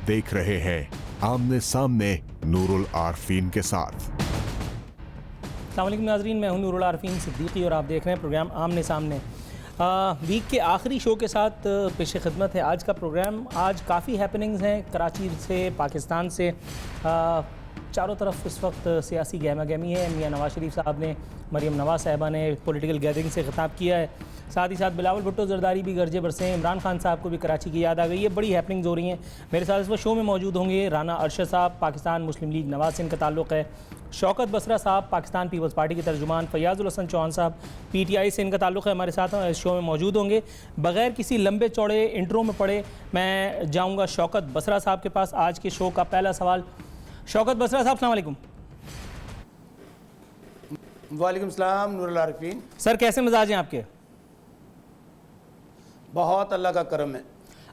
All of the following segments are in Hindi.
देख रहे हैं आमने सामने नूरुल आरफीन के साथ। अस्सलाम वालेकुम नाज़रीन, मैं हूं नूरुल आरफीन सिद्दीकी और आप देख रहे हैं प्रोग्राम आमने सामने। वीक के आखिरी शो के साथ पेश खिदमत है आज का प्रोग्राम। आज काफ़ी हैपनिंग्स हैं कराची से, पाकिस्तान से। चारों तरफ इस वक्त सियासी गहमा गहमी है। मियां नवाज शरीफ साहब ने, मरीम नवाज साहिबा ने पॉलिटिकल गैदरिंग से खिताब किया है। साथ ही साथ बिलावल भुट्टो जरदारी भी गरजे बरसे हैं। इमरान खान साहब को भी कराची की याद आ गई है। बड़ी हैपनिंग्स हो रही हैं। मेरे साथ इस वक्त शो में मौजूद होंगे राना अरशद साहब, पाकिस्तान मुस्लिम लीग नवाज से इनका ताल्लुक़ है। शौकत बसरा साहब, पाकिस्तान पीपल्स पार्टी के तर्जुमान। फयाजुल हसन चौहान साहब, PTI से इनका ताल्लुक़ है, हमारे साथ इस शो में मौजूद होंगे। बग़ैर किसी लंबे चौड़े इंट्रो में पड़े मैं जाऊँगा शौकत बसरा साहब के पास। आज के शो का पहला सवाल, शौकत बसरा साहब, अस्सलाम वालेकुम। वालेकुम सलाम नूरुल आरफीन। सर कैसे मिजाज हैं आपके? बहुत अल्लाह का करम है।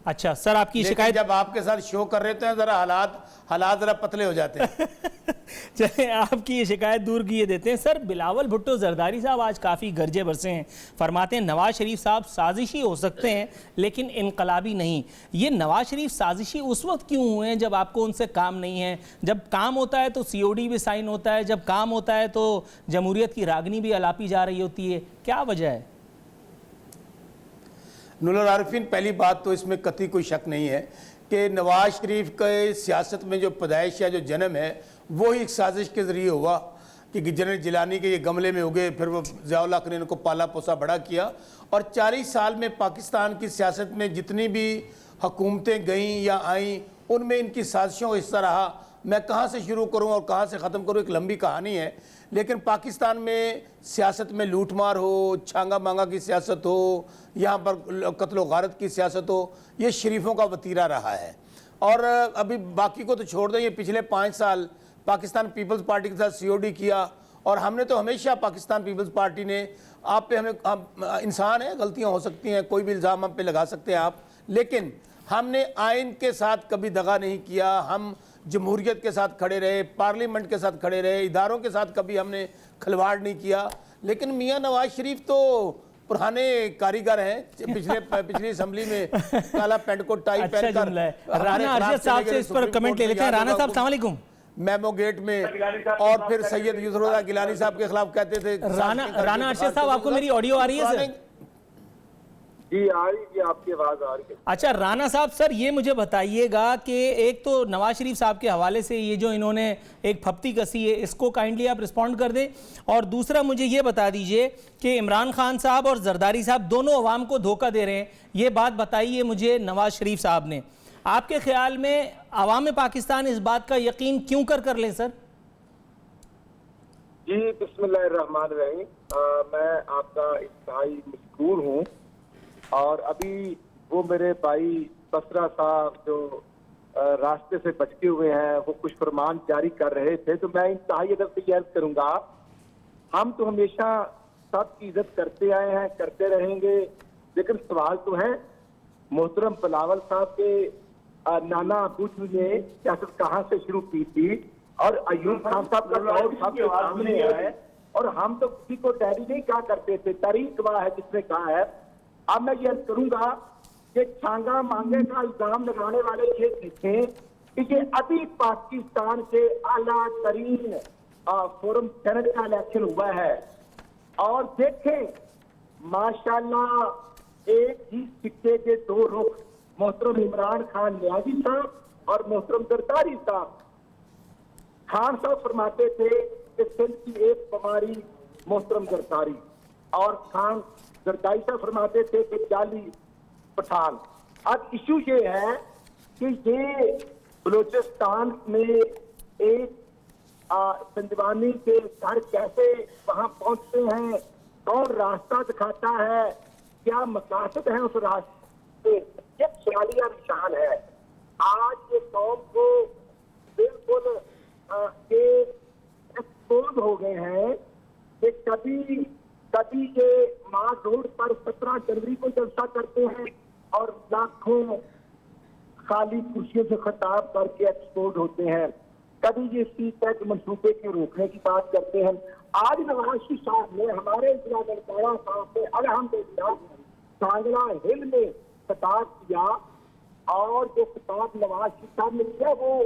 अच्छा सर, आपकी शिकायत जब आपके साथ शो कर रहे थे जरा हालात जरा पतले हो जाते हैं। चले आपकी ये शिकायत दूर किए देते हैं। सर बिलावल भुट्टो जरदारी साहब आज काफ़ी गरजे बरसे हैं। फरमाते हैं नवाज शरीफ साहब साजिशी हो सकते हैं लेकिन इनकलाबी नहीं। ये नवाज शरीफ साजिशी उस वक्त क्यों हुए हैं जब आपको उनसे काम नहीं है? जब काम होता है तो COD भी साइन होता है, जब काम होता है तो जमहूरियत की रागनी भी अलापी जा रही होती है। क्या वजह है? नूरुल आरफीन, पहली बात तो इसमें कतई कोई शक नहीं है कि नवाज शरीफ के सियासत में जो पैदाइश या जो जन्म है वो ही एक साजिश के ज़रिए हुआ कि जनरल जिलानी के ये गमले में उगे, फिर वो ज़िया-उल हक ने इनको पाला पोसा बड़ा किया। और 40 साल में पाकिस्तान की सियासत में जितनी भी हुकूमतें गईं या आईं उनमें इनकी साजिशों का हिस्सा रहा। मैं कहाँ से शुरू करूँ और कहाँ से ख़त्म करूँ, एक लंबी कहानी है। लेकिन पाकिस्तान में सियासत में लूटमार हो, छांगा मांगा की सियासत हो, यहाँ पर कत्ल गारत की सियासत हो, ये शरीफों का वतीरा रहा है। और अभी बाकी को तो छोड़ दें, ये पिछले 5 साल पाकिस्तान पीपल्स पार्टी के साथ COD किया। और हमने तो हमेशा पाकिस्तान पीपल्स पार्टी ने आप पे, हम इंसान हैं, गलतियाँ हो सकती हैं, कोई भी इल्ज़ाम हम पे लगा सकते हैं आप, लेकिन हमने आइन के साथ कभी दगा नहीं किया। हम जमहूरियत के साथ खड़े रहे, पार्लियामेंट के साथ खड़े रहे, इदारों के साथ कभी हमने खिलवाड़ नहीं किया। लेकिन मियां नवाज शरीफ तो पुराने कारीगर हैं। पिछली असम्बली में काला पेंट को टाई पहन कर राना अरशद साहब से इस पर कमेंट ले लेते हैं। राना साहब अस्सलाम वालेकुम। मेमो गेट में और फिर सैयद यूसुफ गिलानी साहब के खिलाफ कहते थे। राना अरशद साहब, आपको मेरी ऑडियो आ रही है सर? जी आ रही है, आपकी आवाज आ रही है। अच्छा राना साहब, सर ये मुझे बताइएगा कि एक तो नवाज शरीफ साहब के हवाले से ये जो इन्होंने एक फप्ती कसी है, इसको काइंडली आप रिस्पॉन्ड कर दें। और दूसरा मुझे ये बता दीजिए कि इमरान खान साहब और जरदारी साहब दोनों अवाम को धोखा दे रहे हैं, ये बात बताइए मुझे नवाज शरीफ साहब ने। आपके ख्याल में अवाम पाकिस्तान इस बात का यकीन क्यों कर लें सर? जी बिस्मिल्लाहिर्रहमानिर्रहीम। मैं आपका इंतहाई मशकूर हूँ। और अभी वो मेरे भाई बसरा साहब जो रास्ते से भटके हुए हैं, वो कुछ फरमान जारी कर रहे थे, तो मैं इंतहाई अदब से अर्ज करूंगा, हम तो हमेशा सबकी इज्जत करते आए हैं, करते रहेंगे। लेकिन सवाल तो है, मोहतरम बिलावल साहब के नाना अबू ने सियासत कहाँ से शुरू की थी और अयूब खान साहब का दौर सबके सामने है। और हम तो किसी को डैडी नहीं कहा करते थे, तारीख गवाह है जिसने कहा है। अब मैं ये करूंगा कि छांगा मांगे का इल्जाम लगाने वाले ये देखें कि ये अभी पाकिस्तान के आला तरीन फोरम सेनेट का इलेक्शन हुआ है और देखें माशाल्लाह एक ही सिक्के के दो रुख, मोहतरम इमरान खान न्याजी साहब और मोहतरम जरदारी साहब। खान साहब फरमाते थे कि सिंध की एक बीमारी मोहतरम जरदारी, और खान जरदारी साहब फरमाते थे कि जाली पठान। अब इशू ये है कि ये बलूचिस्तान में एक संजवानी के घर कैसे वहां पहुंचते हैं, कौन रास्ता दिखाता है, क्या मकासद है उस रास्ते, ये सवालिया निशान है। आज ये कौम को बिल्कुल एक्सपोज हो गए हैं कि कभी ये मार रोड पर 17 जनवरी को जलसा करते हैं और लाखों खाली कुर्सियों से खिताब करके एक्सपोज होते हैं, कभी ये सीपैक मंसूबे के रोकने की बात करते हैं। आज नवाज शरीफ साहब ने हमारे जिला साहब ने अल्हम्दुलिल्लाह सांगला हिल में खिताब किया और जो खिताब नवाज शरीफ साहब ने किया वो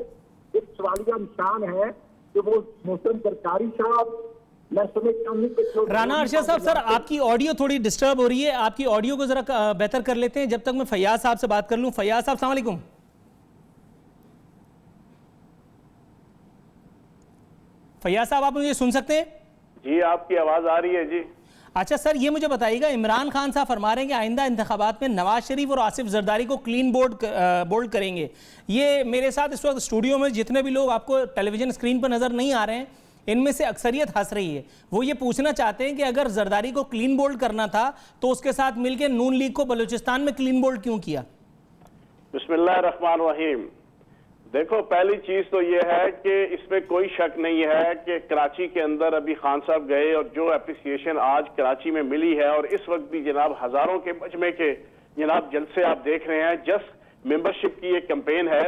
एक सवालिया निशान है कि वो मोहतरम सरकारी साहब, मैं समझता हूँ कि राना अरशद साहब, सर आपकी ऑडियो थोड़ी डिस्टर्ब हो रही है, आपकी ऑडियो को जरा बेहतर कर लेते हैं जब तक मैं फैयाज साहब से बात कर लूं। फैयाज साहब अस्सलाम वालेकुम। फैयाज साहब आप मुझे सुन सकते हैं? जी, आपकी आवाज आ रही है जी। अच्छा सर, ये मुझे बताइएगा, इमरान खान साहब फरमा रहे हैं कि आइंदा इंतखाबात में नवाज शरीफ और आसिफ जरदारी को क्लीन बोल्ड करेंगे। ये मेरे साथ इस वक्त स्टूडियो में जितने भी लोग आपको टेलीविजन स्क्रीन पर नजर नहीं आ रहे हैं, इनमें से अक्सरियत हंस रही है। वो ये पूछना चाहते हैं कि अगर जरदारी को क्लीन बोल्ड करना था तो उसके साथ मिलकर नून लीग को बलूचिस्तान में क्लीन बोल्ड क्यों किया? बिस्मिल्लाहिर्रहमानिर्रहीम। देखो, पहली चीज तो ये है कि इसमें कोई शक नहीं है कि कराची के अंदर अभी खान साहब गए और जो एप्रिसिएशन आज कराची में मिली है, और इस वक्त भी जनाब हजारों के मजमे के जनाब जलसे आप देख रहे हैं, जस्ट मेंबरशिप की एक कैंपेन है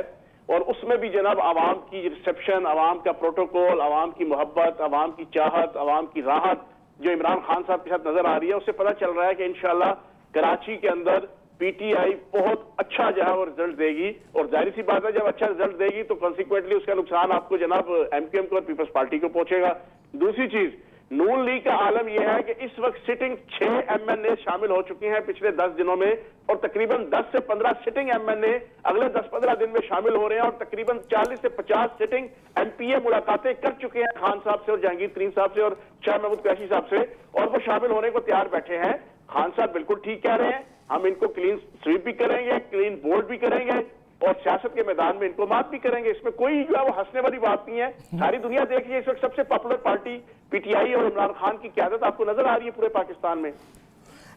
और उसमें भी जनाब आवाम की रिसेप्शन, आवाम का प्रोटोकॉल, आवाम की मोहब्बत, आवाम की चाहत, आवाम की राहत जो इमरान खान साहब के साथ नजर आ रही है, उससे पता चल रहा है कि इंशाल्लाह कराची के अंदर पीटीआई बहुत अच्छा जो है वो रिजल्ट देगी। और जाहिर सी बात है, जब अच्छा रिजल्ट देगी तो कॉन्सिक्वेंटली उसका नुकसान आपको जनाब एमक्यूएम को और पीपल्स पार्टी को पहुंचेगा। दूसरी चीज, नून लीग का आलम यह है कि इस वक्त सिटिंग 6 एमएनए शामिल हो चुके हैं पिछले 10 दिनों में, और तकरीबन 10 से 15 सिटिंग एमएनए अगले 10-15 दिन में शामिल हो रहे हैं, और तकरीबन 40 से 50 सिटिंग एमपीए मुलाकातें कर चुके हैं खान साहब से और जहांगीर तरीन साहब से और शाह महमूद कुरैशी साहब से, और वो शामिल होने को तैयार बैठे हैं। खान साहब बिल्कुल ठीक कह रहे हैं, हम इनको क्लीन स्वीप भी करेंगे, क्लीन बोल्ड भी करेंगे और सियासत के मैदान में इनको मात भी करेंगे। इसमें कोई जो है वो हंसने वाली बात नहीं है। सारी दुनिया देख रही है, इस वक्त सबसे पॉपुलर पार्टी पीटीआई और इमरान खान की क़यादत आपको नजर आ रही है पूरे पाकिस्तान में।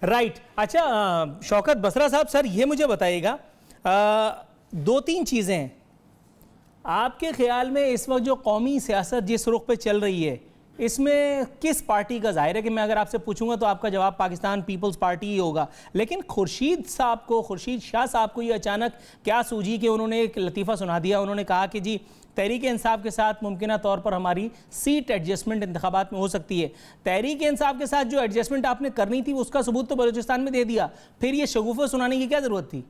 राइट। अच्छा शौकत बसरा साहब, सर ये मुझे बताइएगा, 2-3 चीज़ें हैं आपके ख्याल में इस वक्त जो कौमी सियासत जिस रुख पे चल रही है, इसमें किस पार्टी का? जाहिर है कि मैं अगर आपसे पूछूंगा तो आपका जवाब पाकिस्तान पीपल्स पार्टी ही होगा, लेकिन खुर्शीद शाह साहब को ये अचानक क्या सूझी कि उन्होंने एक लतीफ़ा सुना दिया। उन्होंने कहा कि जी तहरीक इंसाफ के साथ मुमकिना तौर पर हमारी सीट एडजस्टमेंट इंतखाबात में हो सकती है। तहरीक इंसाफ के साथ जो एडजस्टमेंट आपने करनी थी उसका सबूत तो बलूचिस्तान में दे दिया, फिर ये शगुफ़ा सुनाने की क्या ज़रूरत थी?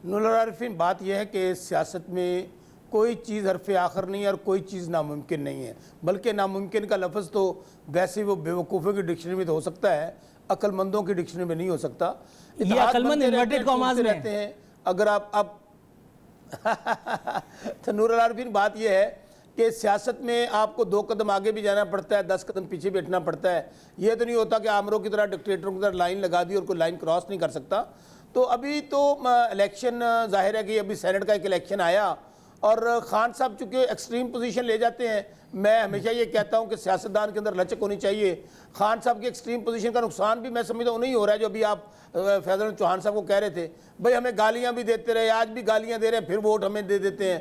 नूरुल आरिफीन, बात यह है कि सियासत में कोई चीज़ हरफ़े आखिर नहीं है और कोई चीज़ नामुमकिन नहीं है, बल्कि नामुमकिन का लफ्ज़ तो वैसे वो बेवकूफ़ों की डिक्शनरी में तो हो सकता है, अक्लमंदों की डिक्शनरी में नहीं हो सकता। ये अक्लमंद इन्वर्टेड कॉमास में रहते हैं। अगर आप तो नूरुल आरिफीन, बात यह है कि सियासत में आपको 2 कदम आगे भी जाना पड़ता है, 10 कदम पीछे बैठना पड़ता है। ये तो नहीं होता कि आमरों की तरह, डिक्टेटरों की तरह लाइन लगा दी और कोई लाइन क्रॉस नहीं कर सकता। तो अभी तो इलेक्शन, जाहिर है कि अभी सेनेट का एक इलेक्शन आया और खान साहब चूँकि एक्सट्रीम पोजीशन ले जाते हैं। मैं हमेशा ये कहता हूँ कि सियासतदान के अंदर लचक होनी चाहिए। खान साहब की एक्सट्रीम पोजीशन का नुकसान भी मैं समझता हूँ नहीं हो रहा है, जो अभी आप फैजल चौहान साहब को कह रहे थे, भाई हमें गालियाँ भी देते रहे, आज भी गालियाँ दे रहे हैं, फिर वोट हमें दे देते हैं,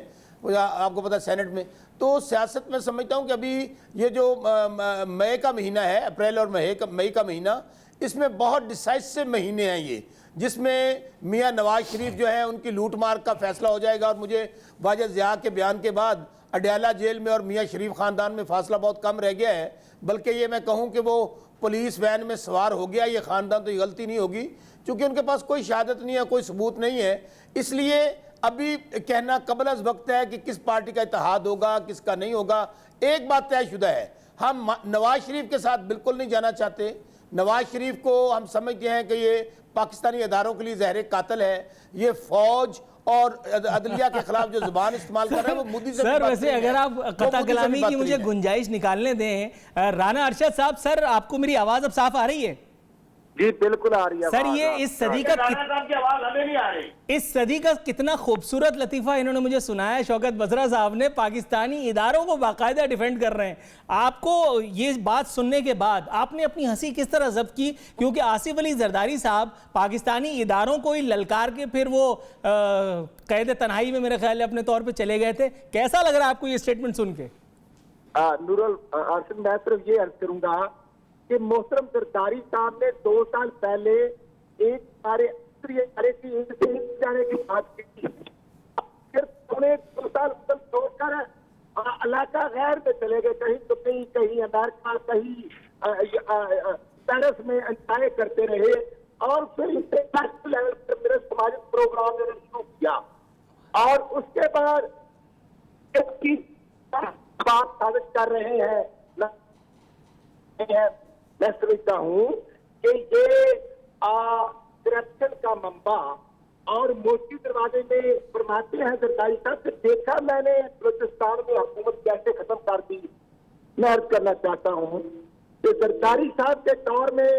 आपको पता है सेनेट में। तो सियासत में समझता हूँ कि अभी ये जो मई का महीना है, अप्रैल और मई का महीना, इसमें बहुत डिसाइसिव महीने हैं ये, जिसमें मियाँ नवाज शरीफ जो है उनकी लूट मार का फैसला हो जाएगा। और मुझे वाजिद ज़िया के बयान के बाद अडयाला जेल में और मियाँ शरीफ ख़ानदान में फासला बहुत कम रह गया है, बल्कि ये मैं कहूँ कि वो पुलिस वैन में सवार हो गया ये ख़ानदान, तो ये गलती नहीं होगी क्योंकि उनके पास कोई शहादत नहीं है, कोई सबूत नहीं है। इसलिए अभी कहना कबल अज़ वक्त है कि किस पार्टी का इत्तेहाद होगा, किसका नहीं होगा। एक बात तयशुदा है, हम नवाज शरीफ के साथ बिल्कुल नहीं जाना चाहते। नवाज शरीफ को हम समझते हैं कि ये पाकिस्तानी अदारों के लिए ज़हर कातिल है, ये फौज और अदलिया के खिलाफ जो जुबान इस्तेमाल कर रहे हैं वो मोदी से। सर वैसे अगर आप कता कलामी की मुझे गुंजाइश निकालने दें, राना अरशद साहब, सर आपको मेरी आवाज़ अब साफ आ रही है? जी बिल्कुल आ रही है सर। ये इस सदी का इस सदी का कितना खूबसूरत लतीफ़ा इन्होंने मुझे सुनाया। शौकत बसरा साहब ने पाकिस्तानी इदारों को बाकायदा डिफेंड कर रहे हैं। आपको ये बात सुनने के बाद आपने अपनी हंसी किस तरह जब्त की? क्योंकि आसिफ अली जरदारी साहब पाकिस्तानी इदारों को ही ललकार के फिर वो कैद तन्हाई में मेरे ख्याल है अपने तौर पर चले गए थे। कैसा लग रहा है आपको ये स्टेटमेंट सुन के? नूरुल आसिफ, मैं सिर्फ ये अर्ज करूंगा कि मोहतरम जरदारी साहब ने 2 साल पहले एक सारे की जाने की बात की, फिर उन्हें 2 साल छोड़कर इलाका गैर में चले गए, कहीं तो कहीं अमेरिका, कहीं पेरिस में एंजॉय करते रहे। और फिर इंटरनेशनल लेवल पर मेरे सामाजिक प्रोग्राम मैंने शुरू किया और उसके बाद इसकी बात साबित कर रहे हैं। मैं समझता हूँ कि ये करप्शन का मंबा और मोती दरवाजे में फरमाते हैं सरकारी साहब से देखा मैंने बलूचिस्तान में हुकूमत कैसे खत्म कर दी। मैं अर्ज करना चाहता हूँ कि सरकारी साहब के दौर में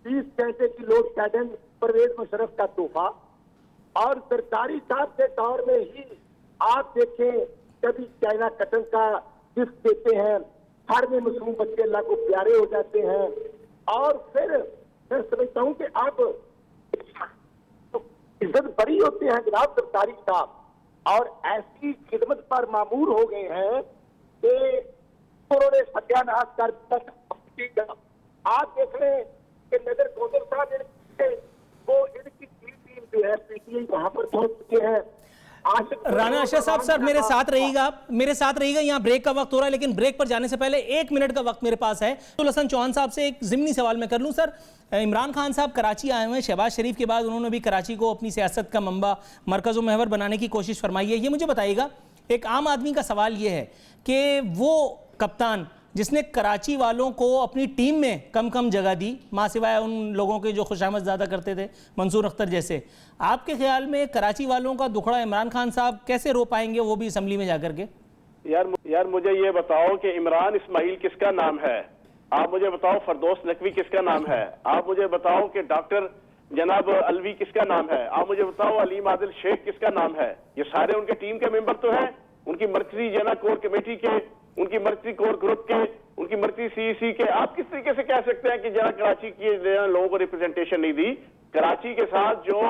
20 घंटे की लोड शेडिंग परवेज मुशर्रफ का तोहफा और सरकारी साहब के दौर में ही आप देखें कभी चाइना कटन का गिफ्ट देते हैं, हर में मासूम बच्चे अल्लाह को प्यारे हो जाते हैं और फिर मैं समझता हूँ कि अब इज्जत बड़ी होते हैं जनाब सरकारी साहब और ऐसी खिदमत पर मामूर हो गए हैं कि उन्होंने सत्यानाश कर दिया। आप देख रहे हैं कि नजर गोदर साहब वो इनकी टीम जो है पीटीआई वहां पर पहुंच चुके हैं। राना अशरफ साहब सर मेरे साथ रहिएगा, यहाँ ब्रेक का वक्त हो रहा है, लेकिन ब्रेक पर जाने से पहले 1 मिनट का वक्त मेरे पास है। तो हसन चौहान साहब से एक जिमनी सवाल मैं कर लूं सर। इमरान खान साहब कराची आए हुए हैं, शहबाज शरीफ के बाद उन्होंने भी कराची को अपनी सियासत का मंबा मरकज़ व महवर बनाने की कोशिश फरमाई है। ये मुझे बताइएगा, एक आम आदमी का सवाल ये है कि वो कप्तान जिसने कराची वालों को अपनी टीम में कम जगह दी, माँ सिवाय उन लोगों के जो खुशामद ज़्यादा करते थे, मंसूर अख्तर जैसे, आपके ख्याल में कराची वालों का दुखड़ा इमरान खान साहब कैसे रो पाएंगे, वो भी असम्बली में जाकर के? यार मुझे ये बताओ कि इमरान इस्माइल किसका नाम है? आप मुझे बताओ फरदौस नकवी किसका नाम है? आप मुझे बताओ कि डॉक्टर जनाब अलवी किसका नाम है? आप मुझे बताओ अलीम आदिल शेख किसका नाम है? ये सारे उनके टीम के मेंबर तो हैं, उनकी मर्कजी जना कोर कमेटी के, उनकी मर्कजी कोर ग्रुप के, उनकी मर्कजी सीईसी के। आप किस तरीके से कह सकते हैं कि जना कराची की लोगों को रिप्रेजेंटेशन नहीं दी? कराची के साथ जो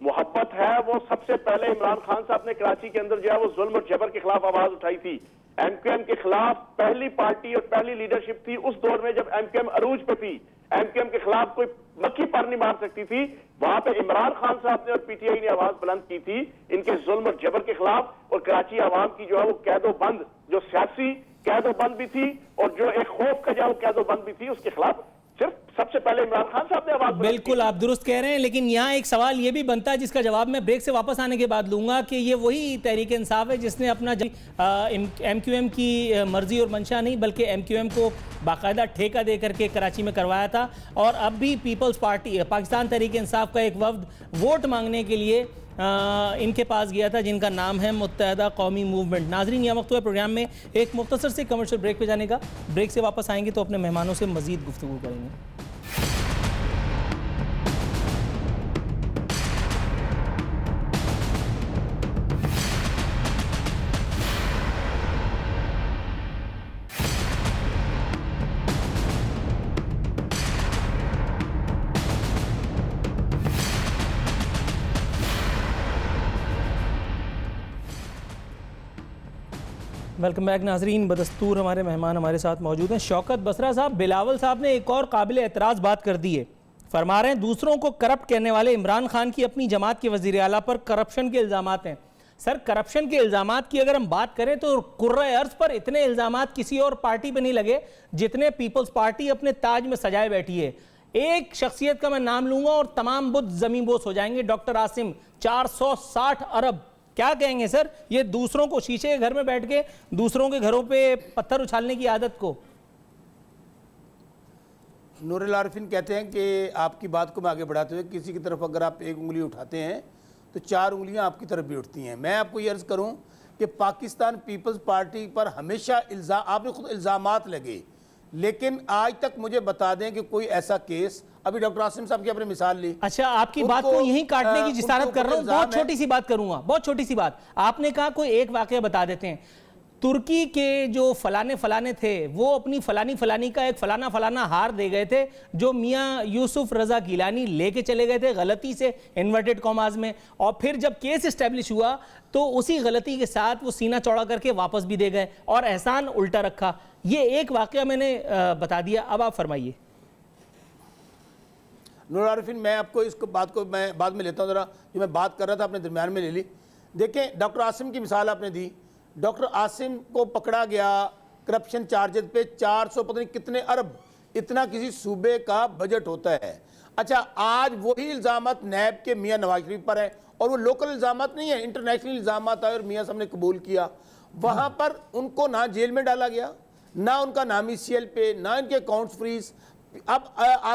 मोहब्बत है वो सबसे पहले इमरान खान साहब ने कराची के अंदर जो है वो जुल्म और जबर के खिलाफ आवाज उठाई थी। एमक्यूएम के खिलाफ पहली पार्टी और पहली लीडरशिप थी उस दौर में जब एमक्यूएम अरूज पे थी। एमक्यूएम के खिलाफ कोई मक्खी पर नहीं मार सकती थी, वहां पे इमरान खान साहब ने और पीटीआई ने आवाज बुलंद की थी इनके जुल्म और जबर के खिलाफ। और कराची आवाम की जो है वो कैदोबंद, जो सियासी कैदोबंद भी थी और जो एक खौफ का जो कैदोबंद भी थी, उसके खिलाफ सिर्फ सबसे पहले इमरान खान साहब ने आवाज। बिल्कुल आप दुरुस्त कह रहे हैं, लेकिन यहाँ एक सवाल ये भी बनता है जिसका जवाब मैं ब्रेक से वापस आने के बाद लूंगा कि ये वही तहरीक इंसाफ है जिसने अपना एमक्यूएम की मर्जी और मंशा नहीं बल्कि एमक्यूएम को बाकायदा ठेका दे करके कराची में करवाया था। और अब भी पीपल्स पार्टी पाकिस्तान तहरीक इंसाफ का एक वफ्द वोट मांगने के लिए इनके पास गया था जिनका नाम है मुत्तहदा कौमी मूवमेंट। नाजरीन, यह वक्त हुआ प्रोग्राम में एक मुख्तसर से कमर्शियल ब्रेक पे जाने का। ब्रेक से वापस आएंगे तो अपने मेहमानों से मजीद गुफ्तगू करेंगे। वेलकम बैक नाजरीन। बदस्तूर हमारे मेहमान हमारे साथ मौजूद हैं। शौकत बसरा साहब, बिलावल साहब ने एक और काबिल एतराज़ बात कर दी है। फरमा रहे हैं दूसरों को करप्ट करने वाले इमरान खान की अपनी जमात के वज़ीर आला पर करप्शन के इल्ज़ामात हैं। सर, करप्शन के इल्ज़ामात की अगर हम बात करें तो कुर्रे अर्ज़ पर इतने इल्ज़ामात किसी और पार्टी पर नहीं लगे जितने पीपल्स पार्टी अपने ताज में सजाए बैठी है। एक शख्सियत का मैं नाम लूँगा और तमाम बुत ज़मीन बोस हो जाएंगे, डॉक्टर आसिम। 460 अरब, क्या कहेंगे सर ये दूसरों को शीशे के घर में बैठ के दूसरों के घरों पे पत्थर उछालने की आदत को? नूरुल आरिफीन कहते हैं कि आपकी बात को मैं आगे बढ़ाते हुए किसी की तरफ अगर आप एक उंगली उठाते हैं तो 4 उंगलियां आपकी तरफ भी उठती हैं। मैं आपको ये अर्ज़ करूं कि पाकिस्तान पीपल्स पार्टी पर हमेशा आपने खुद इल्ज़ामात लगे, लेकिन आज तक मुझे बता दें कि कोई ऐसा केस, अभी डॉक्टर आसिम साहब की आपने मिसाल ली। अच्छा, आपकी बात को यहीं काटने की जिसारत कर रहा हूं। बहुत छोटी सी बात करूंगा, बहुत छोटी सी बात। आपने कहा कोई एक वाकया बता देते हैं। तुर्की के जो फलाने थे वो अपनी फलानी का एक फलाना हार दे गए थे जो मियाँ यूसुफ रजा गिलानी लेके चले गए थे गलती से, इन्वर्टेड कॉमास में, और फिर जब केस इस्टेब्लिश हुआ तो उसी गलती के साथ वो सीना चौड़ा करके वापस भी दे गए और एहसान उल्टा रखा। ये एक वाकया मैंने बता दिया, अब आप फरमाइए। नूरुल आरिफीन, मैं आपको इस बात को मैं बाद में लेता हूँ, ज़रा जो मैं बात कर रहा था आपने दरमियान में ले ली। देखें, डॉक्टर आसिम की मिसाल आपने दी। डॉक्टर आसिम को पकड़ा गया करप्शन चार्जेस पे 400 पता नहीं कितने अरब, इतना किसी सूबे का बजट होता है। अच्छा, आज वही इल्ज़ामात नैब के मियाँ नवाज शरीफ पर है, और वो लोकल इल्ज़ामात नहीं है, इंटरनेशनल इल्ज़ामात है, और मियाँ साहब ने कबूल किया। वहाँ पर उनको ना जेल में डाला गया, ना उनका नाम ECL पे, ना इनके अकाउंट्स फ्रीज। अब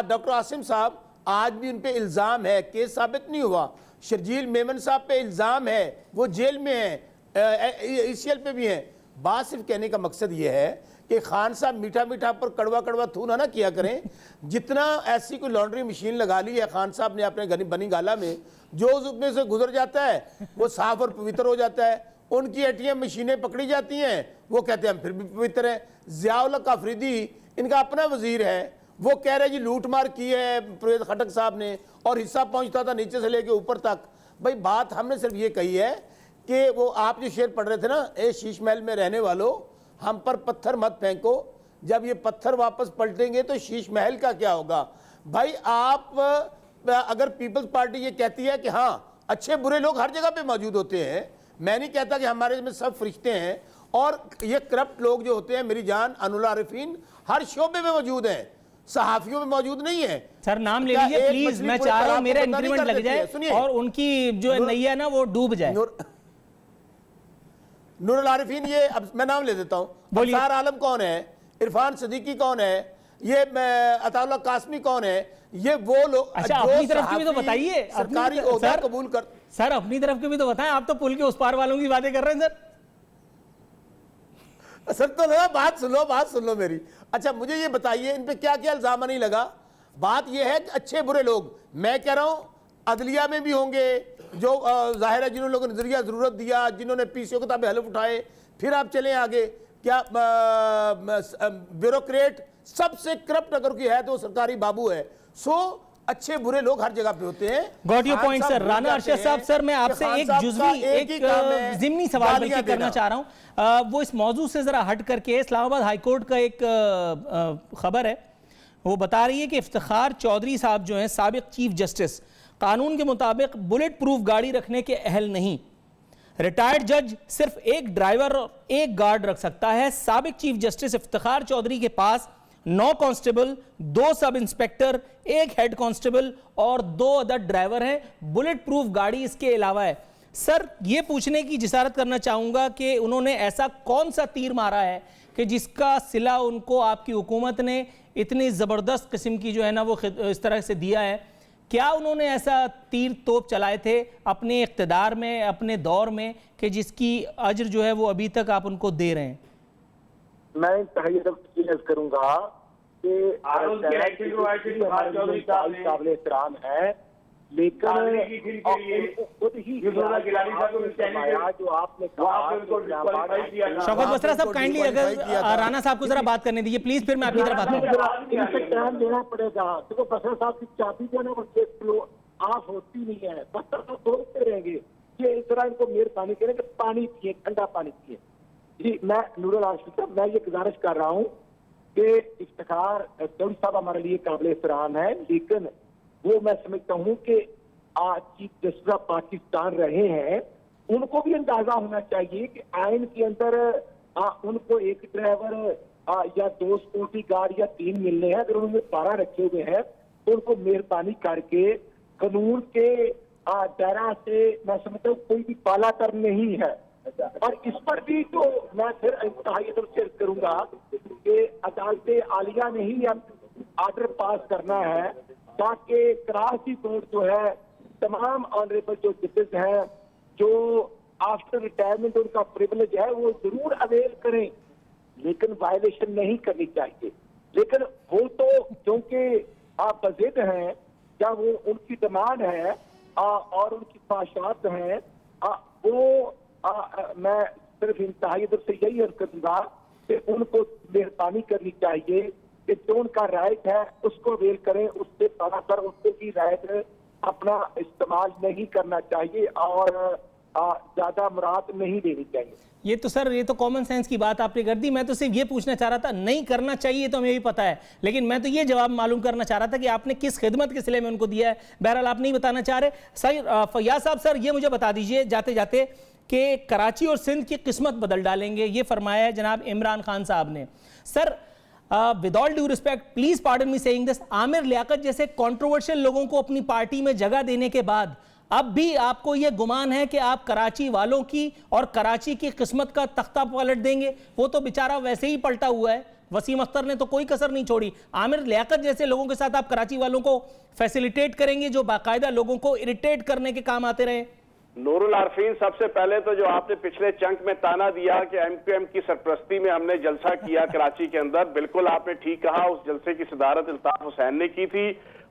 डॉक्टर आसिम साहब, आज भी उन पे इल्ज़ाम है, केस साबित नहीं हुआ। शर्जील मेमन साहब पे इल्ज़ाम है, वो जेल में है, ECL पे भी हैं। बात सिर्फ कहने का मकसद ये है कि खान साहब मीठा मीठा पर कड़वा कड़वा थू ना किया करें। जितना ऐसी कोई लॉन्ड्री मशीन लगा ली है खान साहब ने अपने बनी गाला में, जो उसमें से गुजर जाता है वो साफ और पवित्र हो जाता है। उनकी ATM मशीनें पकड़ी जाती हैं, वो कहते हैं हम फिर भी पवित्र हैं। ज़ियाउल हक आफरीदी इनका अपना वजीर है, वो कह रहे जी लूट मार की है परवेज खटक साहब ने, और हिस्सा पहुंचता था नीचे से लेके ऊपर तक। भाई बात हमने सिर्फ ये कही है कि वो आप जो शेर पढ़ रहे थे ना, ए शीश महल में रहने वालों हम पर पत्थर मत फेंको, जब ये पत्थर वापस पलटेंगे तो शीश महल का क्या होगा। भाई आप अगर पीपल्स पार्टी ये कहती है कि हाँ अच्छे बुरे लोग हर जगह पे मौजूद होते हैं, मैं नहीं कहता कि हमारे में सब फरिश्ते हैं, और ये करप्ट लोग जो होते हैं मेरी जान अनुला आरिफीन हर शोबे में मौजूद हैं, सहाफियों में मौजूद नहीं है। सर नाम ले लीजिए प्लीज, मैं चाह रहा हूं मेरा इंक्रीमेंट लग जाए और उनकी जो नैया ना वो डूब जाए। नूरुल आरिफीन, ये अब मैं नाम ले देता हूं, अब्सार आलम कौन है, इरफान सदीकी कौन है, ये अताउल्लाह कासमी कौन है, ये वो लोग। अच्छा अपनी तरफ की भी तो बताइए, सरकारी ओहदा कबूल कर। सर अपनी तरफ की भी तो बताएं, आप तो पुल के उस पार वालों की बातें कर रहे हैं सर तो ना बात सुन लो मेरी। अच्छा मुझे ये बताइए इन पे क्या क्या इल्जाम नहीं लगा। बात ये है कि अच्छे बुरे लोग, मैं कह रहा हूं अदलिया में भी होंगे जो जाहिर है जिन्होंने लोगों ने नजरिया जरूरत दिया, जिन्होंने PCO किताबें हलफ उठाए, फिर आप चलें आगे। क्या ब्यूरोक्रेट सबसे करप्ट अगर कोई है तो सरकारी बाबू है। सो अच्छे बुरे लोग हर जगह पे होते हैं। Got your point sir. Rana Arshad साहब, सर मैं आपसे एक जुज़वी एक ज़िमनी सवाल बल्कि करना चाह रहा हूं, वो इस मौजू से जरा हट करके इस्लामाबाद हाई कोर्ट का एक खबर है, वो बता रही है कि इफ्तिखार चौधरी साहब जो हैं साबिक चीफ जस्टिस, कानून के मुताबिक बुलेट प्रूफ गाड़ी रखने के अहल नहीं। रिटायर्ड जज सिर्फ एक ड्राइवर और एक गार्ड रख सकता है। साबिक चीफ जस्टिस इफ्तिखार चौधरी के पास 9 constable, 2 sub inspector, 1 head constable और 2 अदर ड्राइवर हैं। बुलेट प्रूफ गाड़ी इसके अलावा है। सर ये पूछने की जिसारत करना चाहूंगा कि उन्होंने ऐसा कौन सा तीर मारा है कि जिसका सिला उनको आपकी हुकूमत ने इतनी ज़बरदस्त किस्म की जो है ना वो इस तरह से दिया है। क्या उन्होंने ऐसा तीर तोप चलाए थे अपने इख्तिदार में, अपने दौर में, कि जिसकी अजर जो है वो अभी तक आप उनको दे रहे हैं? मैं करूंगा कि काबिल एहतराम है, लेकिन खुद ही जो आपने शौकत बसरा साहब काइंडली अगर राना साहब को जरा बात करने दीजिए प्लीज, फिर मैं आपकी तरफ आता हूं। इनसे टाइम देना पड़ेगा। देखो बसरा साहब की चाबी जो है ना वो ऑफ होती नहीं है, बसरा साहब बोलते रहेंगे कि इस तरह इनको मेहरबानी करें कि पानी पिए, ठंडा पानी पिए। जी मैं नूरुल आशिफ साहब, मैं ये गुजारिश कर रहा हूँ कि इफ्तिखार चौधरी साहब हमारे लिए काबिल एहतराम है, लेकिन वो मैं समझता हूँ कि आज चीफ जस्टिस ऑफ पाकिस्तान रहे हैं, उनको भी अंदाजा होना चाहिए कि आइन के अंदर उनको एक ड्राइवर या 2 सिक्योरिटी गार्ड या 3 मिलने हैं। अगर उन्होंने 12 रखे हुए हैं तो उनको मेहरबानी करके कानून के दायरा से मैं समझता हूँ कोई भी बालातर नहीं है। और इस पर भी तो मैं फिर इंतहाई शेयर करूंगा कि अदालत आलिया ने ही अब आर्डर पास करना है ताकि कराची कोर्ट जो है तमाम ऑनरेबल जो जजेस हैं जो आफ्टर रिटायरमेंट उनका प्रिविलेज है वो जरूर अवेल करें, लेकिन वायलेशन नहीं करनी चाहिए। लेकिन वो तो क्योंकि आप बजिद हैं या वो उनकी डिमांड है और उनकी ख्वाहिशात हैं, वो मैं सिर्फ इंतहाई से यही अर्ज करूंगा कि उनको मेहरबानी करनी चाहिए कि जो उनका राइट है उसको अवेल करें, उससे ज्यादातर उसको भी राइट अपना इस्तेमाल नहीं करना चाहिए और ज्यादा मुराद नहीं देनी चाहिए। ये तो सर ये तो कॉमन सेंस की बात आपने कर दी। मैं तो सिर्फ ये पूछना चाह रहा था, नहीं करना चाहिए तो हमें भी पता है, लेकिन मैं तो ये जवाब मालूम करना चाह रहा था कि आपने किस खिदमत के सिले में उनको दिया है। बहरहाल आप नहीं बताना चाह रहे। सही फैयाज साहब, सर ये मुझे बता दीजिए जाते जाते कि कराची और सिंध की किस्मत बदल डालेंगे, ये फरमाया है जनाब इमरान खान साहब ने। Sir with all due respect, please pardon me saying this, Aamir Liaquat जैसे कंट्रोवर्शियल लोगों को अपनी पार्टी में जगह देने के बाद अब भी आपको यह गुमान है कि आप कराची वालों की और कराची की किस्मत का तख्ता पलट देंगे? वो तो बेचारा वैसे ही पलटा हुआ है, वसीम अख्तर ने तो कोई कसर नहीं छोड़ी। आमिर लियाकत जैसे लोगों के साथ आप कराची वालों को फैसिलिटेट करेंगे जो बाकायदा लोगों को इरिटेट करने के काम आते रहे? नूरुल आरफीन, सबसे पहले तो जो आपने पिछले चंक में ताना दिया कि एमक्यूएम की सरपरस्ती में हमने जलसा किया कराची के अंदर, बिल्कुल आपने ठीक कहा। उस जलसे की सदारत अल्ताफ हुसैन ने की थी,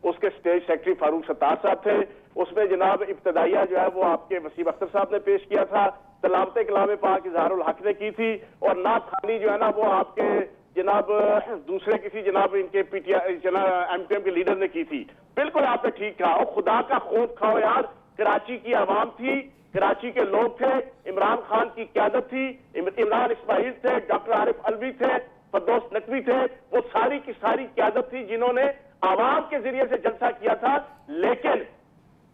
उसके स्टेज सेक्रेटरी फारूक सत्तार साहब थे। उसमें जनाब इब्तदाइया जो है वो आपके वसीम अख्तर साहब ने पेश किया था, तलावत कलाम पाक इजहारुल हक ने की थी, और नात खानी जो है ना वो आपके जनाब दूसरे किसी जनाब इनके पीटीआई जनाब एमक्यूएम के लीडर ने की थी। बिल्कुल आपने ठीक कहा। और खुदा का खौफ खाओ यार, कराची की आवाम थी, कराची के लोग थे, इमरान खान की क़यादत थी, इमरान इस्माइल थे, डॉक्टर आरिफ अलवी थे, फरदौस नकवी थे, वो सारी की सारी क़यादत थी जिन्होंने आवाम के जरिए से जलसा किया था। लेकिन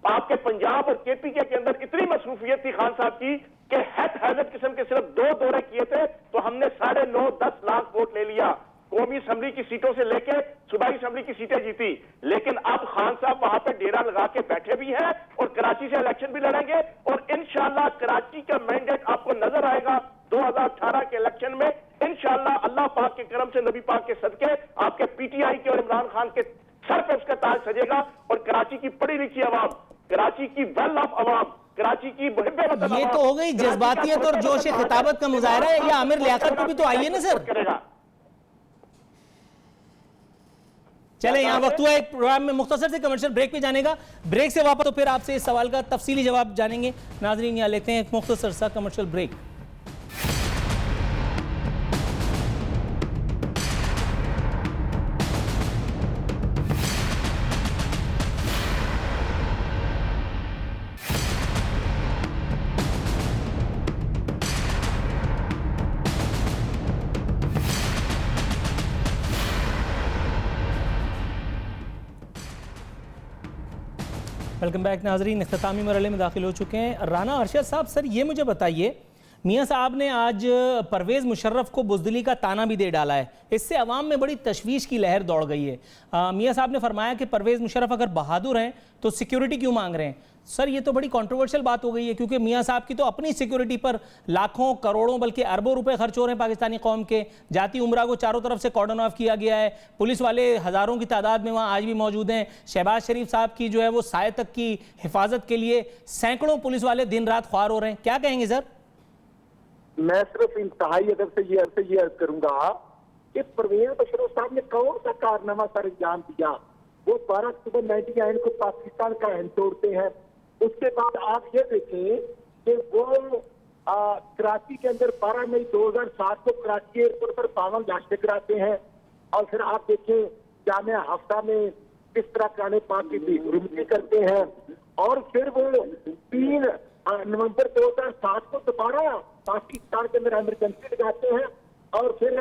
आपके पंजाब और केपीके के अंदर इतनी मसरूफियत थी खान साहब की कि हैदत किस्म के सिर्फ 2 दौरे किए थे तो हमने 9.5-10 लाख वोट ले लिया। कौमी असम्बली की सीटों से लेके सूबाई असम्बली की सीटें जीती। लेकिन अब खान साहब वहां पे डेरा लगा के बैठे भी हैं और कराची से इलेक्शन भी लड़ेंगे, और इंशाअल्लाह कराची का मैंडेट आपको नजर आएगा 2018 के इलेक्शन में। इंशाअल्लाह अल्लाह पाक के करम से, नबी पाक के सदके आपके पीटीआई के और इमरान खान के सर पे उसका ताज सजेगा, और कराची की पढ़ी लिखी आवाम, कराची की वेल ऑफ आवाम, कराची की ये तो हो गई जज्बातियत और जोश खिताबत का मुजाहरा है, या आमिर लियाकत को भी तो आइए ना सर। करेगा। चले यहाँ वक्त हुआ एक प्रोग्राम में मुख्तसर से कमर्शियल ब्रेक पे जाने का। ब्रेक से वापस तो फिर आपसे इस सवाल का तफसीली जवाब जानेंगे। नाजरीन यहाँ लेते हैं एक मुख्तसर सा कमर्शियल ब्रेक। वेलकम बैक नाजरीन, इख्तितामी मरहले में दाखिल हो चुके हैं। राना अरशद साहब, सर ये मुझे बताइए, मियाँ साहब ने आज परवेज़ मुशर्रफ को बुज़दिली का ताना भी दे डाला है, इससे अवाम में बड़ी तशवीश की लहर दौड़ गई है। मियाँ साहब ने फरमाया कि परवेज़ मुशर्रफ अगर बहादुर हैं तो सिक्योरिटी क्यों मांग रहे हैं? सर ये तो बड़ी कंट्रोवर्शियल बात हो गई है, क्योंकि मियाँ साहब की तो अपनी सिक्योरिटी पर लाखों करोड़ों बल्कि अरबों रुपए खर्च हो रहे हैं पाकिस्तानी कौम के। जाती उमरा को चारों तरफ से कॉर्डन ऑफ किया गया है, पुलिस वाले हज़ारों की तादाद में वहाँ आज भी मौजूद हैं। शहबाज शरीफ साहब की जो है वो साय तक की हिफाजत के लिए सैकड़ों पुलिस वाले दिन रात ख्वार हो रहे हैं। क्या कहेंगे सर? मैं सिर्फ इंतहाई अदब से ये अर्ज करूंगा कि परवेज मुशर्रफ साहब ने कौन सा कारनामा सर अंजाम दिया? वो 12 अक्टूबर 1999 को पाकिस्तान का अहम तोड़ते हैं। उसके बाद आप ये देखें कि वो कराची के अंदर 12 मई 2007 को कराची एयरपोर्ट पर पावन नाश्ते कराते हैं, और फिर आप देखें जामिया हफ्ता में किस तरह कराने पाक की बेगुरमती करते हैं, और फिर वो 3 नवंबर 2007 को दोबारा पाकिस्तान के अंदर इमरजेंसी लगाते हैं, और फिर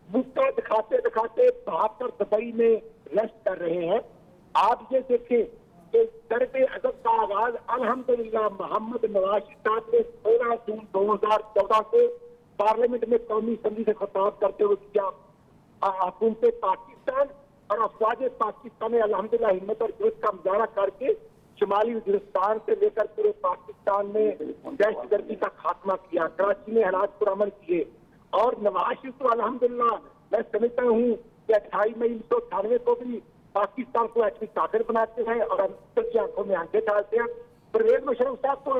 मुक्का दिखाते दिखाते भाग कर दुबई में रेस्ट कर रहे हैं। आप ये देखें कि दर्द अदब का आगाज अल्हम्दुलिल्लाह मोहम्मद नवाज साहब ने 16 जून 2014 को पार्लियामेंट में कौमी असम्बली से खिताब करते हुए किया। हुकूमत पाकिस्तान और अफवाज पाकिस्तान ने अल्हम्दुलिल्लाह हिम्मत और जुर्रत का मुजाहरा करके शुमाली वजीरिस्तान से लेकर पूरे पाकिस्तान में दहशतगर्दी का खात्मा किया, कराची में हालात पुरअमन किए, और नवाज शरीफ तो अल्हम्दुलिल्लाह मैं समझता हूँ कि 28 मई 1998 को भी पाकिस्तान को ऐसी ताकत बनाते हैं और अमेरिका की आंखों में आंखें डालते हैं। परवेज मुशर्रफ साहब को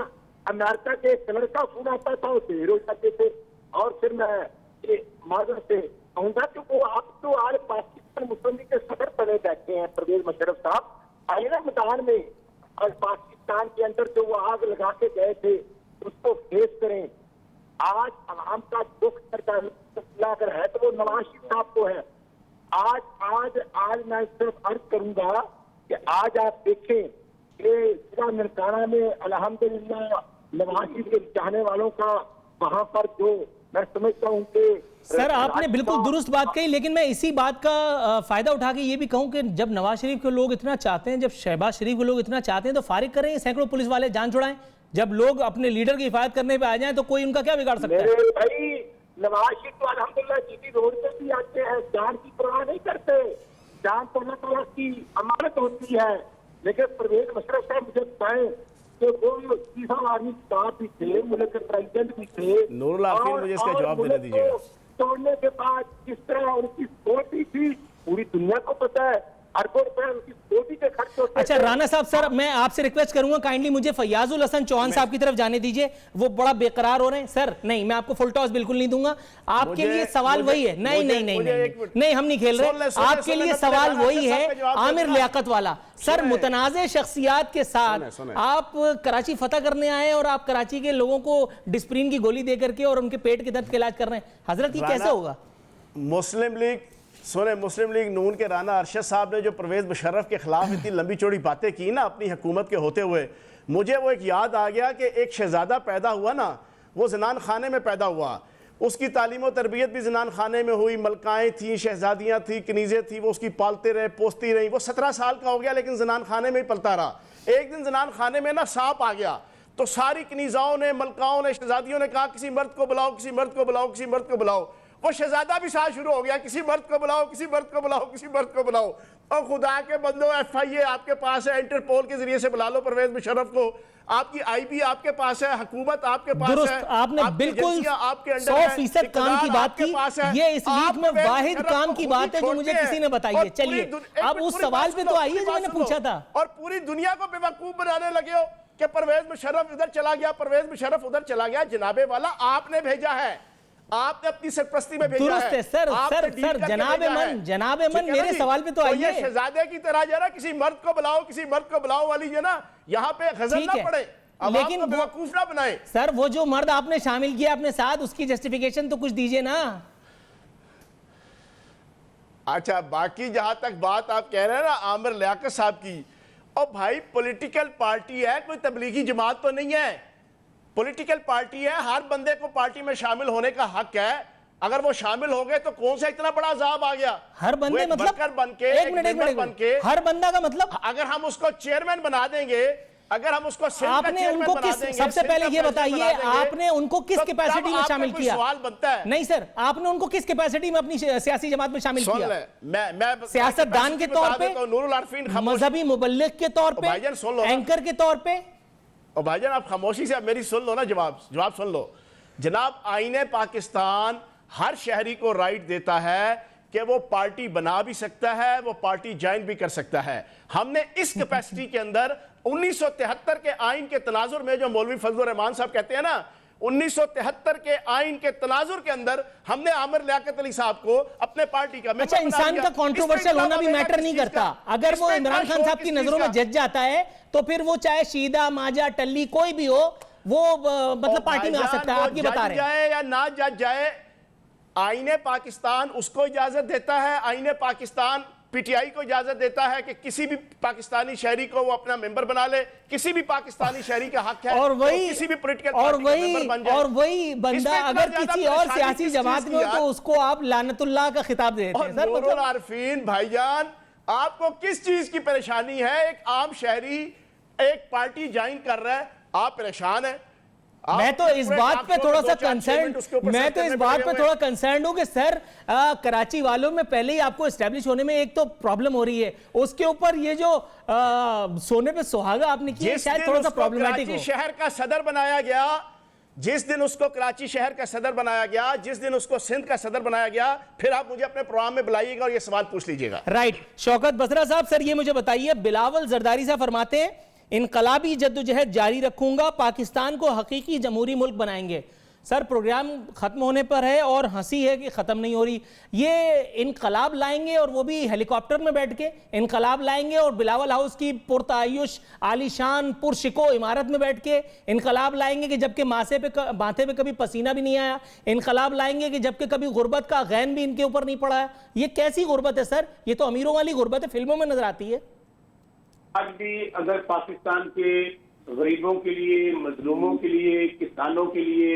अमेरिका के कलर का फोन आता था, वो देर हो जाते थे, और फिर मैं ये माजर से कहूँगा कि वो आप तो आज पाकिस्तान मुस्लिम लीग के सदर बने बैठे हैं परवेज मुशर्रफ साहब। आए ना मैदान में, और पाकिस्तान के अंदर जो वो आग लगा के गए थे उसको फेस करें। आज आवाम का दुख अगर है तो वो नवाज शरीफ साहब को है। आज मैं सिर्फ अर्ज करूंगा कि आज आप देखें कि जिला ननकाना में अल्हम्दुलिल्लाह नवाज शरीफ के चाहने वालों का वहां पर जो मैं समझता हूँ कि सर आपने बिल्कुल दुरुस्त बात कही, लेकिन मैं इसी बात का फायदा उठा के ये भी कहूँ कि जब नवाज शरीफ के लोग इतना चाहते हैं, जब शहबाज शरीफ के लोग इतना चाहते हैं तो फारिग करें, सैकड़ों पुलिस वाले जान छुड़ाएं। जब लोग अपने लीडर की हिफाजत करने पे आ जाएं तो कोई उनका क्या बिगाड़ सकता है? नवाज शरीफ तो अल्हम्दुलिल्लाह जीटी रोड पे भी आते हैं, जान की परवाह नहीं करते, जान तो अल्लाह ताला की अमानत होती है। लेकिन परवेज मुशर्रफ साहब मुझे बताएं कि वो चीफ ऑफ आर्मी स्टाफ भी थे, मुल्क के प्रेसिडेंट भी थे, नूरुल आरफीन, मुझे इसका जवाब देने दीजिएगा। तोड़ने के बाद किस तरह उनकी सोच थी पूरी दुनिया को पता है, अरबों रुपए उनकी सोच के खर्च होते अच्छा थे। राना साहब, सर मैं आपसे रिक्वेस्ट करूंगा काइंडली मुझे फैयाजुल हसन चौहान साहब की तरफ जाने दीजिए, वो बड़ा बेकरार हो रहे हैं। सर नहीं, मैं आपको फुल टॉस बिल्कुल नहीं दूंगा, आपके लिए सवाल वही है। नहीं नहीं नहीं नहीं, हम नहीं खेल रहे, आपके लिए सवाल वही है आमिर लियाकत वाला। सर मुतनाज़े शख्सियात के साथ आप कराची फतह करने आए और आप कराची के लोगों को डिस्प्रिन की गोली दे करके और उनके पेट के दर्द का इलाज कर रहे हैं। हजरत ये कैसे होगा? मुस्लिम लीग मुस्लिम लीग नून के राना अरशद साहब ने जो परवेज मुशर्रफ के खिलाफ इतनी लंबी चौड़ी बातें की ना अपनी हुकूमत के होते हुए, मुझे वो एक याद आ गया कि एक शहजादा पैदा हुआ ना, वो जनान खाने में पैदा हुआ, उसकी तालीम और तरबियत भी जनान खाने में हुई, मलकाएँ थी, शहजादियाँ थी, कनीज़ें थी, वो उसकी पालते रहे, पोसती रही। वो 17 साल का हो गया लेकिन जनान खाने में ही पलता रहा। एक दिन जनान खाने में ना सांप आ गया, तो सारी कनीज़ाओं ने, मलकाओं ने, शहजादियों ने कहा किसी मर्द को बुलाओ, किसी मर्द को बुलाओ, किसी मर्द को बुलाओ। वो शहजादा भी साथ शुरू हो गया, किसी मर्द को बुलाओ, किसी मर्द को बुलाओ, किसी मर्द को बुलाओ। और खुदा के बंदो, FIA आपके पास है, इंटरपोल के जरिए से बुला लो परवेज मुशर्रफ को, आपकी IB आपके पास है, हुकूमत आपके पास दुरुस्त, है, आपने बिल्कुल 100% काम की बात की। ये इस लीग में वाहिद काम की बात है जो मुझे किसी ने बताई है। चलिए अब उस सवाल पे तो आइए जो मैंने पूछा था। और पूरी दुनिया को बेवकूफ बनाने लगे हो कि परवेज मुशर्रफ इधर चला गया, परवेज मुशर्रफ उधर चला गया। जनाबे वाला आपने भेजा है, आपने अपनी सरपरस्ती में भेजा दुरुस्त है सर। सर जनाब मन मेरे सवाल पे तो आइए। ये शहजादे की तरह जरा किसी मर्द को बुलाओ, किसी मर्द को बुलाओ वाली जो ना यहाँ पे गजल ना पड़े, लेकिन बेवकूफ ना बनाए। सर वो जो मर्द आपने शामिल किया अपने साथ, उसकी जस्टिफिकेशन तो कुछ दीजिए ना। अच्छा, बाकी जहां तक बात आप कह रहे हैं ना आमिर लियाकत साहब की, और भाई पॉलिटिकल पार्टी है, कोई तबलीगी जमात तो नहीं है, पॉलिटिकल पार्टी है, हर बंदे को पार्टी में शामिल होने का हक है। अगर वो शामिल हो गए तो कौन सा इतना बड़ा अजाब आ गया? हर बंदे मतलब एक मिनट, हर बंदा का मतलब अगर हम उसको चेयरमैन बना देंगे, अगर हम उसको आपने उनको किस, सबसे पहले ये बताइए आपने उनको किस कैपेसिटी में शामिल किया? सवाल बनता है नहीं सर, आपने उनको किस कैपेसिटी में अपनी सियासी जमात में शामिल किया? मैं सियासतदान के तौर पे, नूरुल आरफीन, मजहबी मुबल्लिग के तौर पे, एंकर के तौर पे। और भाईजान आप खामोशी से मेरी सुन लो ना, जवाब सुन लो जनाब। आईने पाकिस्तान हर शहरी को राइट देता है कि वो पार्टी बना भी सकता है, वो पार्टी ज्वाइन भी कर सकता है। हमने इस कैपेसिटी के अंदर 1973 के आइन के तनाजुर में, जो मौलवी फजलुर रहमान साहब कहते हैं ना, 1973 के आइन के तनाजुर के अंदर हमने आमिर लियाकत अली साहब को अपने पार्टी का। अच्छा, इंसान का कंट्रोवर्शियल होना भी मैटर नहीं करता। अगर वो इमरान खान साहब की नजरों में जज जाता है तो फिर वो चाहे शीदा, माजा, टल्ली कोई भी हो, वो मतलब पार्टी में आ सकता है। आप ये बता रहे हैं जाए या ना जज जाए, आईने पाकिस्तान उसको इजाजत देता है, आईने पाकिस्तान PTI को इजाजत देता है कि किसी भी पाकिस्तानी शहरी को वो अपना मेंबर बना ले, किसी भी पाकिस्तानी शहरी का हक है और वही किसी भी पॉलिटिकल और वही बंदा अगर किसी और सियासी जमात में हो तो उसको आप लानतुल्लाह का खिताब देते हैं। सर नूरुल आरफीन भाईजान, आपको किस चीज की परेशानी है? एक आम शहरी एक पार्टी ज्वाइन कर रहा है, आप परेशान है? मैं तो इस बात पे थोड़ा सा कंसर्न हूं कि सर कराची वालों में पहले ही आपको एस्टेब्लिश होने में एक तो प्रॉब्लम हो रही है, उसके ऊपर ये जो सोने पे सुहागा आपने किया शायद थोड़ा सा प्रॉब्लमैटिक हो। शहर का सदर बनाया गया, जिस दिन उसको कराची शहर का सदर बनाया गया, जिस दिन उसको सिंध का सदर बनाया गया, फिर आप मुझे अपने प्रोग्राम में बुलाइएगा और ये सवाल पूछ लीजिएगा। राइट। शौकत बसरा साहब, सर ये मुझे बताइए, बिलावल जरदारी साहब फरमाते हैं इनकलाबी जद्दोजहद जारी रखूंगा, पाकिस्तान को हकीकी जमहूरी मुल्क बनाएंगे। सर प्रोग्राम खत्म होने पर है और हंसी है कि खत्म नहीं हो रही। ये इनकलाब लाएंगे और वो भी हेलीकॉप्टर में बैठ के इनकलाब लाएंगे और बिलावल हाउस की पुरतायुश आलीशान पुरशिको इमारत में बैठ के इनकलाब लाएंगे कि जबकि माथे पे कभी पसीना भी नहीं आया। इनकलाब लाएंगे कि जबकि कभी गुर्बत का गैन भी इनके ऊपर नहीं पड़ा है। ये कैसी गुर्बत है सर? ये तो अमीरों वाली गुर्बत है, फिल्मों में नजर आती है। आज भी अगर पाकिस्तान के गरीबों के लिए, मजलूमों के लिए, किसानों के लिए,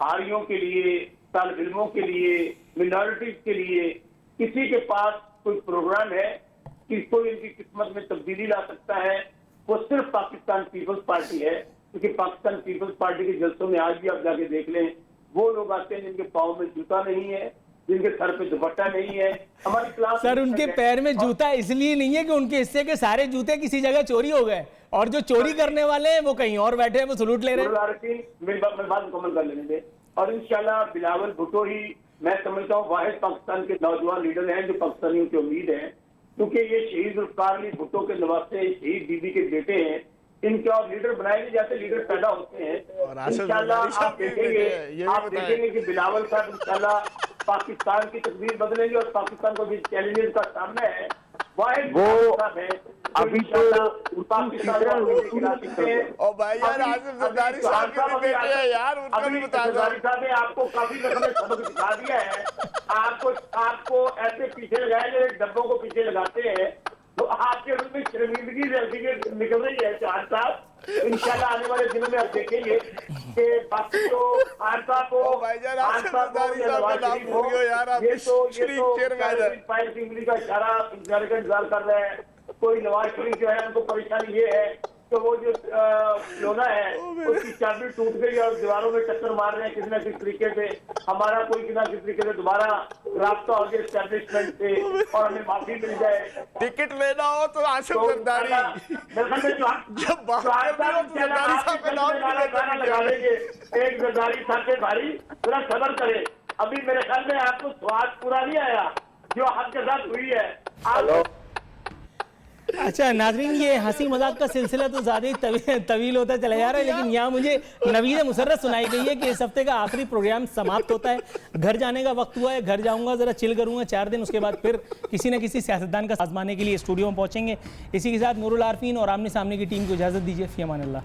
आरियों के लिए, तालिब इल्मों के लिए, मिनॉरिटीज के लिए किसी के पास कोई प्रोग्राम है कि कोई इनकी किस्मत में तब्दीली ला सकता है, वो सिर्फ पाकिस्तान पीपल्स पार्टी है। क्योंकि पाकिस्तान पीपल्स पार्टी के जलसों में आज भी आप जाके देख लें, वो लोग आते हैं जिनके पाँव में जूता नहीं है, जिनके सर पे दुपट्टा नहीं है। हमारी क्लास सर उनके पैर में जूता इसलिए नहीं है कि उनके हिस्से के सारे जूते किसी जगह चोरी हो गए और जो चोरी करने वाले हैं वो कहीं और बैठे हैं, वो सलूट ले रहे हैं। मेरी बात मुकम्मल कर लेने दे। और इंशाल्लाह बिलावल भुट्टो ही मैं समझता हूँ वाहिद पाकिस्तान के नौजवान लीडर हैं जो पाकिस्तानियों की उम्मीद है, क्योंकि ये शहीद जुल्फ़िकार अली भुट्टो के नवासे शहीद बीबी के बेटे हैं। इनका लीडर बनाए नहीं जाते, लीडर पैदा होते हैं। इंशाल्लाह आप देखेंगे कि बिलावल साहब इंशाल्लाह पाकिस्तान की तकदीर बदलेंगे और पाकिस्तान को भी चैलेंजेस का सामना है। वो अभी तो पाकिस्तान और भाई यार आसिफ जरदारी साहब के भी बेटे हैं यार, उनका भी बता दो। जरदारी साहब ने आपको काफी सबक सिखा दिया है। आपको ऐसे पीछे लगाए डब्बों को पीछे लगाते हैं तो आपके रूप में शर्मिंदगी निकल रही है चार साहब। इंशाल्लाह आने वाले दिनों में आप देखेंगे कि बाकी तो खान साहब को का इशारा इंतजार कर रहे हैं। कोई नवाज शरीफ जो है उनको परेशानी ये है तो वो जो खिलौना है उसकी चाबी टूट गई और दीवारों में टक्कर मार रहे हैं किसी न किसी तरीके से। हमारा कोई किसी न किसी तरीके से दोबारा राब्ता हो गया एस्टेब्लिशमेंट से और हमें माफी मिल जाए। टिकट लेना हो तो आसिफ जरदारी जब लगा देंगे एक जरदारी साहब के भारी पूरा सबर करे। अभी मेरे ख्याल में आपको स्वाद पूरा नहीं आया जो आपके साथ हुई है। अच्छा नाजरीन, ये हंसी मजाक का सिलसिला तो ज़्यादा ही तवील होता चला जा रहा है, लेकिन यहाँ मुझे नवीद मुसर्रत सुनाई गई है कि इस हफ्ते का आखिरी प्रोग्राम समाप्त होता है, घर जाने का वक्त हुआ है, घर जाऊँगा, ज़रा चिल करूँगा 4 दिन, उसके बाद फिर किसी न किसी सियासतदान का आजमाने के लिए स्टूडियो में पहुँचेंगे। इसी के साथ नूरुल आरफीन और आमने सामने की टीम को इजाज़त दीजिए। फ़ी अमान अल्लाह।